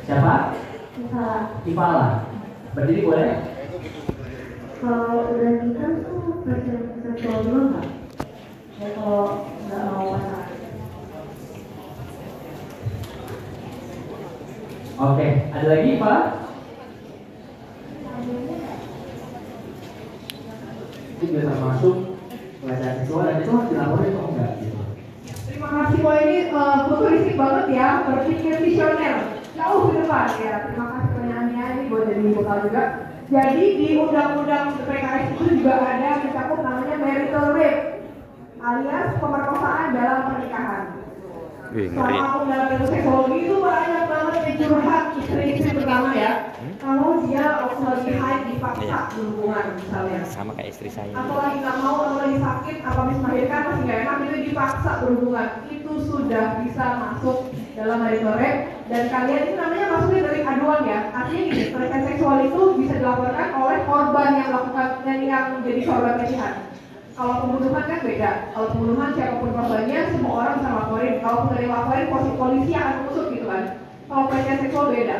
Siapa? Ipala. Ipala. Berdiri boleh? Kalau udah nikah tuh pelecehan seksual dulu nggak? Ya kalau nggak mau pacaran. Oke, ada lagi Pak? Itu juga termasuk pelecehan seksual dan itu harus dilaporin kok enggak gitu. Terima kasih, Pak. Ini futuristik banget ya, berpikir visioner, jauh ke depan ya. Terima kasih pertanyaannya, ini buat jadi bekal juga. Jadi di undang-undang PKS itu juga ada mencakup namanya marital rape, alias pemerkosaan dalam pernikahan. Selama aku dalam ilmu seksuologi itu banyak banget yang curhat istri-istri pertama ya. Kalau dia waktu lagi haid dipaksa berhubungan misalnya. Sama kayak istri saya. Atau lagi nggak mau, atau lagi sakit, apa habis melahirkan masih nggak enak, itu dipaksa berhubungan. Itu sudah bisa masuk dalam marital rape. Dan kalian itu namanya masuknya dari aduan ya. Artinya gini, pelecehan seksual itu bisa dilaporkan oleh korban yang melakukan dan yang menjadi korban pelecehan. Kalau pembunuhan kan beda. Kalau pembunuhan siapapun korbannya, semua orang bisa laporin. Kalau tidak dilaporin, polisi akan mengusut gitu kan. Kalau pelecehan seksual beda.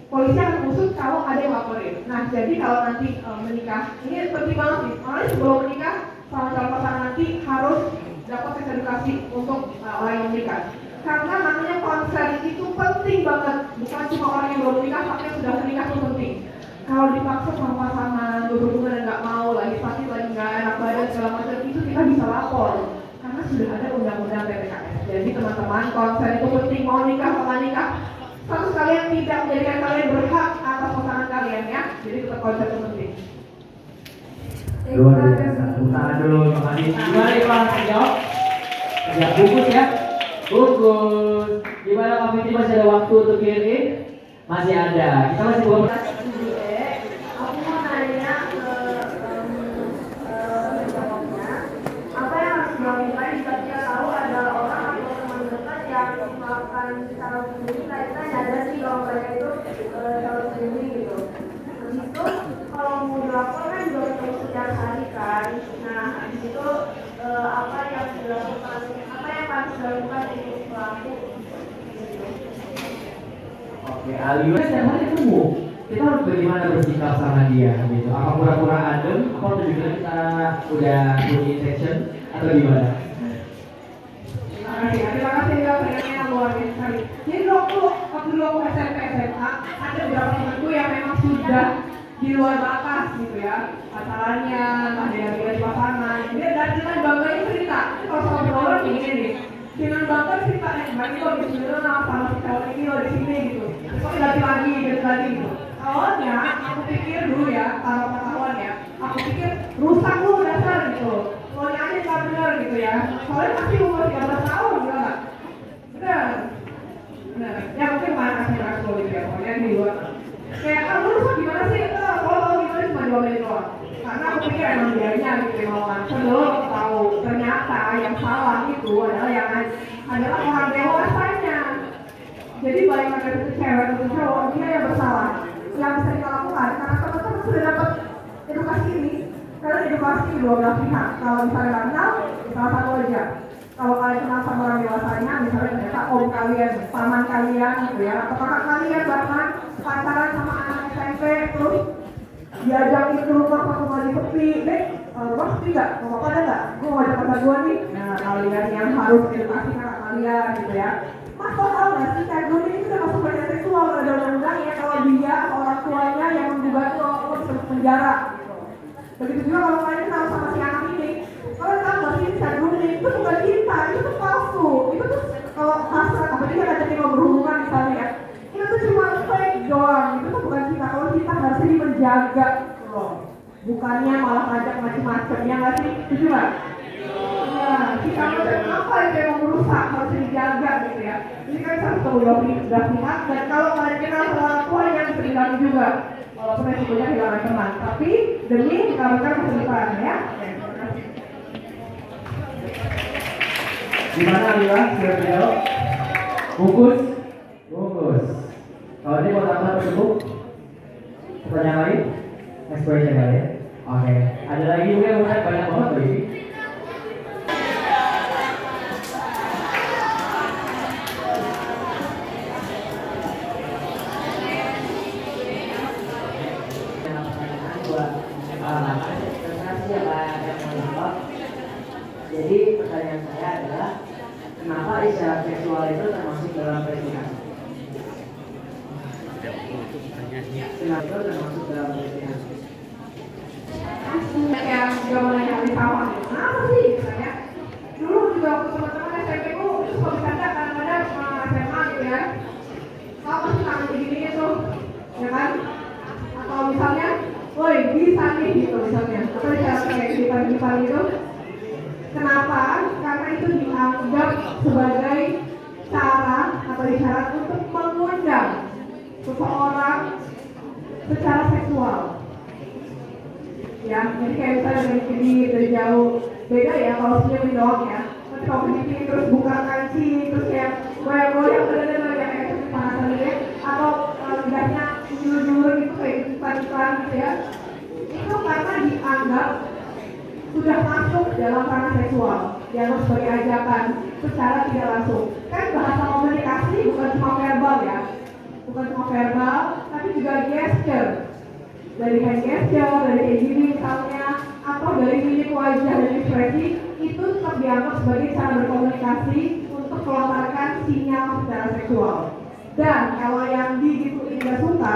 Polisi akan mengusut kalau ada yang laporin. Nah, jadi kalau nanti menikah, ini penting banget nih. Makanya sebelum menikah, sama calon pasangan nanti harus dapat tes edukasi untuk orang yang menikah. Karena namanya konsen itu penting banget. Bukan cuma orang yang belum menikah, tapi yang sudah menikah itu penting. Kalau dipaksa sama pasangan, berhubungan dan nggak mau, lagi sakit, lagi nggak enak badan, segala macam, itu kita bisa lapor. Karena sudah ada undang-undang PPKS. Jadi teman-teman, konsen itu penting, mau nikah, apa nikah. Status kalian tidak menjadikan kalian berhak atas pasangan kalian ya. Jadi tetap konsen itu penting. Luar biasa. Tangan dulu, terima kasih. Gimana Iqbal? Jawab? Ya, bungkus ya. Bungkus. Gimana Pak Fiti, masih ada waktu untuk kirim? Masih ada. Kita masih belum. Aku mau nanya ke jawabnya, apa yang harus dilakukan jika dia tahu ada orang atau teman dekat yang melakukan cara sendiri, kita nyadar sih kalau mereka itu cara sendiri gitu. Habis itu kalau mau dilapor kan juga ketemu setiap hari kan. Nah habis itu apa yang dilakukan, apa yang harus dilakukan untuk pelaku? Oke, Aliyah setiap hari ketemu. Kita harus bagaimana bersikap sama dia gitu. Apa pura-pura adem? Apa tunjukkan kita udah punya intention atau gimana? Terima kasih ya pertanyaannya luar biasa sekali. Jadi waktu aku SMP SMA ada beberapa temanku yang memang sudah di luar batas gitu ya, pacarannya, ada yang di pasangan. Dia dari bangganya cerita. Kalau sama orang ini nih, dengan bangga cerita bagi lo di sini lo sama si cowok ini lo di sini gitu. Terus ganti lagi gitu. Awalnya aku pikir dulu ya, tanpa pengetahuan ya, aku pikir rusak lu dasar gitu. Lo aja nggak benar gitu ya. Soalnya masih umur 13 tahun gitu nggak? Benar. Ya mungkin mana kasih aku gitu ya, pokoknya di luar. Kayak kalau lu rusak gimana sih? Kalau gimana cuma diomelin doang. Karena aku pikir emang dianya gitu yang melawan. Sebelum aku tahu ternyata yang salah itu adalah orang dewasanya. Jadi baik ada itu cewek atau cowok, dia yang bersalah. Yang bisa kita lakukan karena teman-teman sudah dapat edukasi ini. Karena edukasi dua belah pihak. Kalau misalnya nggak kenal, salah satu aja. Kalau kalian kenal sama orang dewasanya, misalnya ternyata om kalian, paman kalian, gitu ya, atau kakak kalian bahkan pacaran sama anak SMP, terus diajakin ke rumah waktu lagi sepi, rumah sepi nggak? Mau apa ada nggak? Gue mau ajak pacar gue nih. Nah kalian yang harus edukasi kakak kalian, gitu ya. Mas kok tau nggak sih, kayak gue ini sudah masuk pelecehan seksual, ada undang-undang ya kalau dia orang tuanya yang menggugat lo bisa penjara. Gitu. Begitu juga kalau kalian kenal sama si anak ini, kalian tahu nggak sih saya dulu itu bukan cinta, itu tuh palsu. Itu tuh kalau hasrat, apa dia ngajakin lo berhubungan misalnya ya, itu tuh cuma fake doang. Itu tuh bukan cinta. Kalau cinta harusnya menjaga loh, bukannya malah ngajak macam-macam ya nggak sih? Setuju nggak? Ya, kita macam apa yang mau merusak harus dijaga gitu ya. Ini kan satu udah pihak dan kalau kalian kenal sama orang tua yang berikan juga. Walaupun resikonya kehilangan teman, tapi demi dikawinkan masa depan ya. Gimana Aliyah? Sudah jawab? Bungkus? Bungkus. Kalau ini mau tambah cukup? Pertanyaan lain? Next question kali ya? Oke. Ada lagi mungkin banyak banget loh ini. dalam pelecehan? Senator termasuk dalam pelecehan. Yang juga mau nanya di kawan, kenapa sih misalnya? Dulu juga waktu teman-teman SMP ku suka bercanda kadang-kadang SMA gitu ya. Kalau masih tangan gini tuh, ya kan? Atau misalnya, woi bisa nih gitu misalnya. Atau cara kayak gipar-gipar gitu. Kenapa? Karena itu dianggap sebagai cara atau isyarat untuk mengundang seseorang secara seksual. Ya, jadi kayak misalnya dari jauh beda ya kalau senyum doang ya. Tapi kalau begini terus buka kancing terus kayak goyang-goyang bener-bener yang kayak kepanasan gitu ya. Atau lidahnya julur-julur gitu kayak iklan-iklan gitu ya. Itu karena dianggap sudah masuk dalam ranah seksual, dianggap sebagai ajakan secara tidak langsung. Kan bahasa komunikasi bukan cuma verbal ya, bukan cuma verbal, tapi juga gesture. Dari hand gesture, dari kayak gini misalnya, atau dari mimik wajah dan ekspresi, itu tetap dianggap sebagai cara berkomunikasi untuk melontarkan sinyal secara seksual. Dan kalau yang digituin gak suka,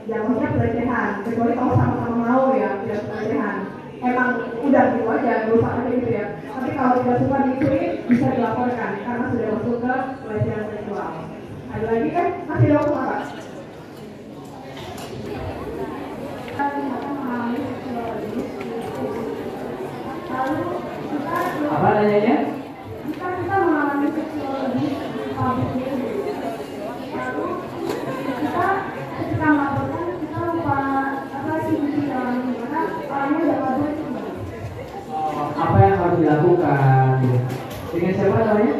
jatuhnya pelecehan, kecuali kalau sama-sama mau ya, tidak pelecehan. Emang udah gitu aja, berusaha aja gitu ya. Tapi kalau tidak suka digituin, bisa dilaporkan karena sudah masuk ke pelecehan seksual. Ada lagi kan? Masih ada waktu apa? Apa nanyanya? Jika kita mengalami seksual abuse di public lalu kita ketika melaporkan kita lupa apa sih dalam karena orangnya udah kabur. Apa yang harus dilakukan? Dengan siapa namanya?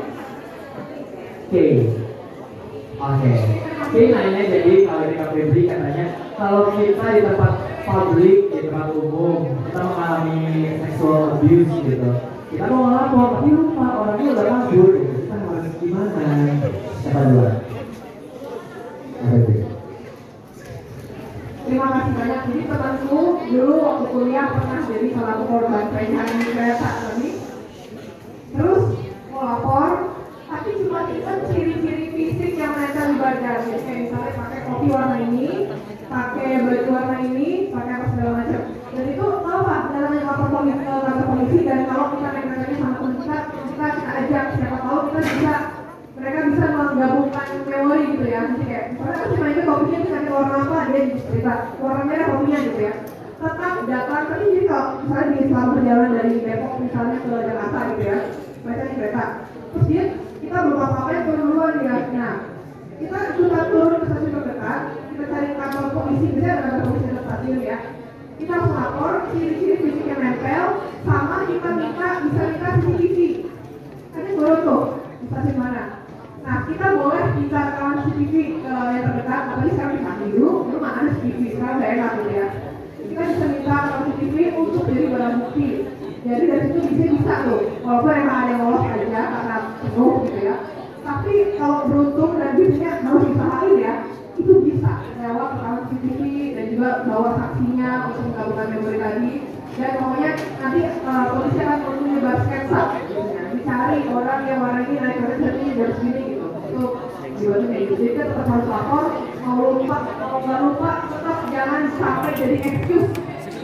Oke. Nanya jadi kalau di Kak Febri katanya kalau kita di tempat publik, di tempat umum kita mengalami sexual abuse gitu, kita mau melapor tapi lupa orangnya udah kabur gitu. Kita harus gimana? Siapa duluan? Terima kasih banyak. Jadi temanku dulu waktu kuliah pernah jadi salah satu korban pelecehan di kereta tadi. Terus mau lapor, tapi cuma itu ciri-ciri fisik yang menempel di badan. Jadi kayak misalnya pakai topi warna ini, pakai baju warna ini, pakai apa segala macam. Dan itu apa? Dalam lapor polisi ke kantor polisi, dan kalau kita naik-naiknya sama teman kita ajak siapa tahu kita bisa, mereka bisa menggabungkan memori gitu ya. Jadi kayak misalnya aku cuma itu topinya bisa pakai warna apa, dia cerita warna merah topinya gitu ya. Tetap datang, tapi jadi kalau misalnya di selama perjalanan dari Depok misalnya ke Jakarta gitu ya, baca di kereta. Terus kita belum apa-apain turun duluan ya. Nah, kita sudah turun ke stasiun terdekat, kita cari kantor polisi, bisa ada kantor polisi di stasiun ya. Kita harus lapor ciri-ciri fisik yang nempel, sama kita bisa minta CCTV. Kan baru tuh di stasiun mana. Nah, kita boleh minta rekaman CCTV yang terdekat, apalagi sekarang di pagi dulu mana ada CCTV, sekarang udah enak gitu ya. Kita bisa minta rekaman CCTV untuk jadi barang bukti. Jadi dari situ bisa tuh, walaupun emang ada yang lolos aja karena penuh gitu ya. Tapi kalau beruntung dan biasanya harus diusahain ya, itu bisa lewat rekaman CCTV dan juga bawa saksinya untuk menggabungkan memori tadi. Dan pokoknya nanti polisi akan menyebar sketsa, dicari orang yang warna ini naik kereta ini dari sini gitu. Itu dibuat kayak gitu. Jadi kita tetap harus lapor, mau lupa, kalau nggak lupa tetap jangan sampai jadi excuse.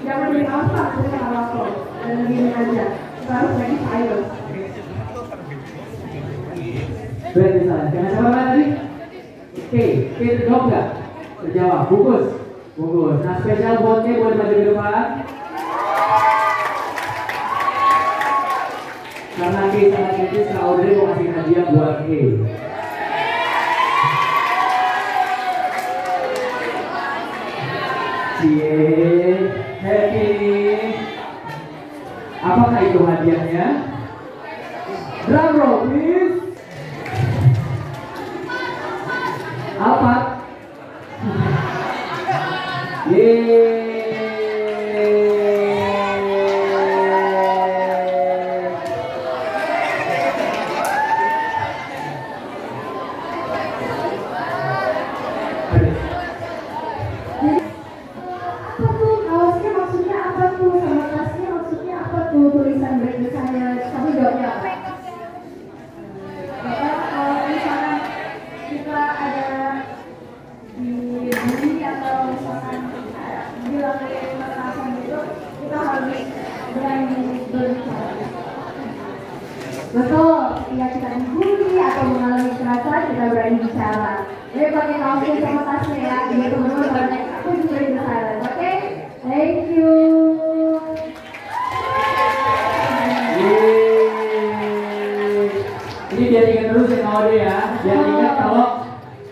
Jangan jadi alasan kita nggak lapor dan gini aja. Kita harus jadi silent. Berarti salah. Jangan siapa tadi? Oke, terjawab nggak? Terjawab. Bungkus. Nah, spesial buat buat maju ke depan. Karena kita sangat kritis, Kak Audrey mau kasih hadiah buat K. Cie, happy. Apakah itu hadiahnya? Drum roll, please. Apa? Yeay. Tulisan bertulisannya, tapi jawabnya apa? Kalau misalnya dibully atau misalkan dilakukan kekerasan gitu, kita harus berani berbicara. Betul, ketika kita dibully atau mengalami kekerasan, kita berani bicara. Jadi pakai kaosnya sama tasnya ya, jadi teman-teman banyak aku juga di silent. Oke, thank you. Ini biar ingat terus ya Kak Ode ya. Biar ingat kalau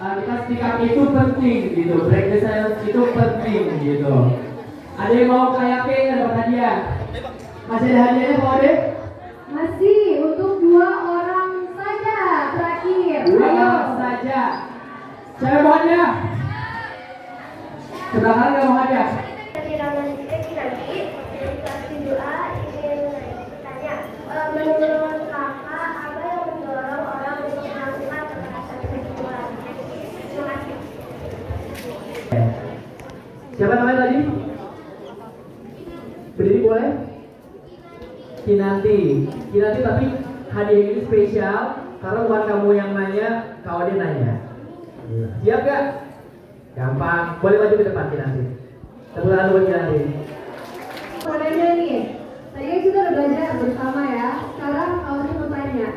kita speak up itu penting gitu. Break the silence itu penting gitu. Ada yang mau kayak ada hadiah? Masih ada hadiahnya Kak Ode? Masih untuk 2 orang saja terakhir. 2 orang saja. Siapa mau hadiah? Sebelah kanan nggak mau hadiah? Menurut kakak, apa yang mendorong orang untuk melakukan kekerasan seksual? Terima kasih. Siapa namanya tadi? Berdiri boleh? Kinanti. Kinanti, tapi hadiah ini spesial karena bukan kamu yang nanya, Kak Ode nanya. Siap gak? Gampang. Boleh maju ke depan Kinanti. Tepuk tangan buat Kinanti. Mau nanya nih, tadi kan kita udah belajar bersama ya. Sekarang kalau mau tanya,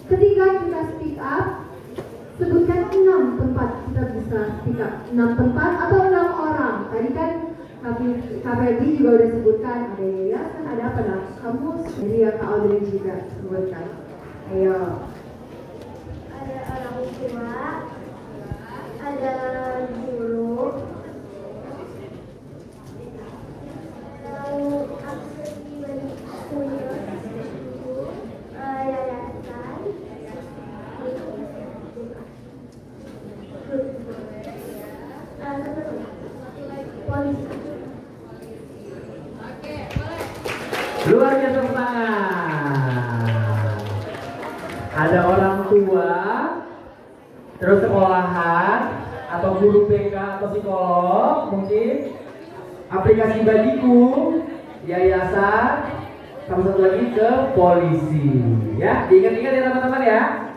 ketika kita speak up, sebutkan 6 tempat kita bisa speak up. 6 tempat atau 6 orang. Tadi kan Kak Febri juga udah sebutkan, ada yayasan, ada apa nah? Kamu jadi ya Kak Audrey juga sebutkan. Ayo. Ada orang tua, ada guru, Luar biasa, tepuk tangan. Ada orang tua, terus sekolahan, atau guru BK atau psikolog, mungkin aplikasi Badiku, yayasan, sama satu lagi ke polisi. Ya, diingat-ingat ya teman-teman ya.